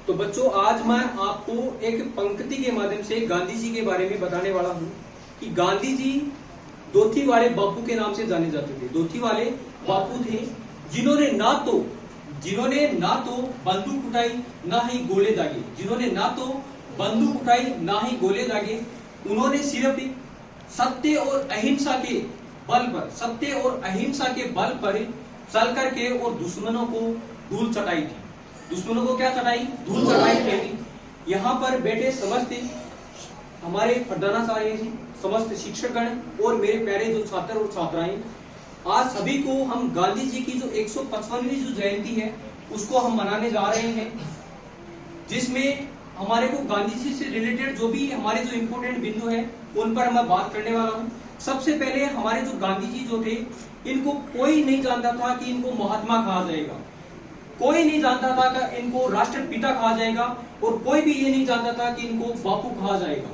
तो बच्चों, आज मैं आपको एक पंक्ति के माध्यम से गांधी जी के बारे में बताने वाला हूँ कि गांधी जी दोथी वाले बापू के नाम से जाने जाते थे। दोथी वाले बापू थे जिन्होंने ना तो बंदूक उठाई ना ही गोले दागे, जिन्होंने ना तो बंदूक उठाई ना ही गोले दागे। उन्होंने सिर्फ सत्य और अहिंसा के बल पर चल करके और दुश्मनों को धूल चटाई थी। दुश्मनों को क्या चटाई? धूल चटाई थी। यहाँ पर बैठे समस्त हमारे प्रधानाचार्य जी, समस्त शिक्षकगण और मेरे प्यारे जो छात्र और छात्राएं, आज सभी को हम गांधी जी की जो 155वीं जो जयंती है उसको हम मनाने जा रहे हैं, जिसमें हमारे को गांधी जी से रिलेटेड जो भी हमारे जो इम्पोर्टेंट बिंदु है उन पर मैं बात करने वाला हूँ। सबसे पहले हमारे जो गांधी जी जो थे, इनको कोई नहीं जानता था कि इनको महात्मा कहा जाएगा, कोई नहीं जानता था कि इनको राष्ट्रपिता कहा जाएगा, और कोई भी ये नहीं जानता था कि इनको बापू कहा जाएगा।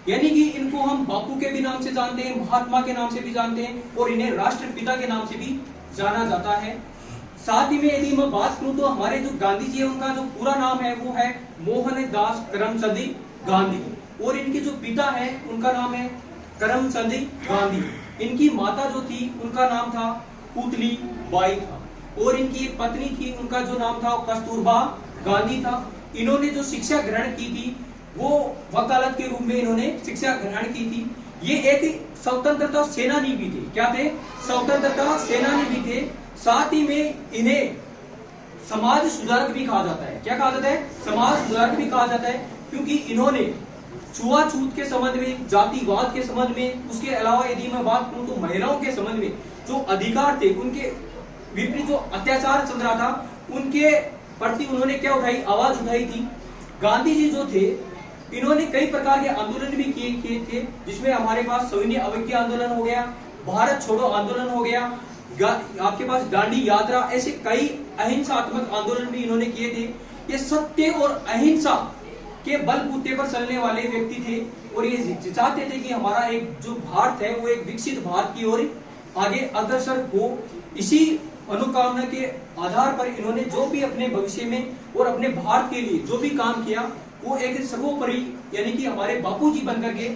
यानी कि इनको हम बापू के भी नाम से जानते हैं, महात्मा के नाम से भी जानते हैं, और इन्हें राष्ट्रपिता के नाम से भी जाना जाता है। साथ ही में यदि मैं बात करूं तो हमारे जो गांधी जी है उनका जो पूरा नाम है वो है मोहनदास करमचंद गांधी, और इनके जो पिता है उनका नाम है करमचंद गांधी। इनकी माता जो थी उनका नाम था पुतली बाई था, और इनकी एक पत्नी थी, उनका जो नाम था कस्तूरबा गांधी था। इन्होंने जो शिक्षा ग्रहण की थी वो वकालत के रूप में इन्होंने शिक्षा ग्रहण की थी। ये एक स्वतंत्रता सेनानी भी थे। क्या थे? स्वतंत्रता सेनानी भी थे। साथ ही में इन्हें समाज सुधारक भी कहा जाता है। क्या कहा जाता है? समाज सुधारक भी कहा जाता है, क्योंकि इन्होंने छुआछूत के संबंध में, जातिवाद के संबंध में, उसके अलावा यदि मैं बात करूं तो महिलाओं के संबंध में जो अधिकार थे, उनके विपरीत जो अत्याचार चल रहा था उनके प्रति उन्होंने क्या उठाई? आवाज उठाई थी। गांधी जी जो थे इन्होंने कई प्रकार के आंदोलन भी किए थे, जिसमें हमारे पास सविनय अवज्ञा आंदोलन हो गया, भारत छोड़ो आंदोलन हो गया, आपके पास दांडी यात्रा, ऐसे कई अहिंसात्मक आंदोलन भी इन्होंने किए थे। ये सत्य और अहिंसा के बलबूते पर चलने वाले व्यक्ति थे, और ये चाहते थे कि हमारा एक जो भारत है वो एक विकसित भारत की ओर आगे अग्रसर हो। इसी अनुकामना के आधार पर इन्होंने जो भी अपने भविष्य में और अपने भारत के लिए जो भी काम किया वो एक सर्वोपरि यानी कि हमारे बापूजी बनकर के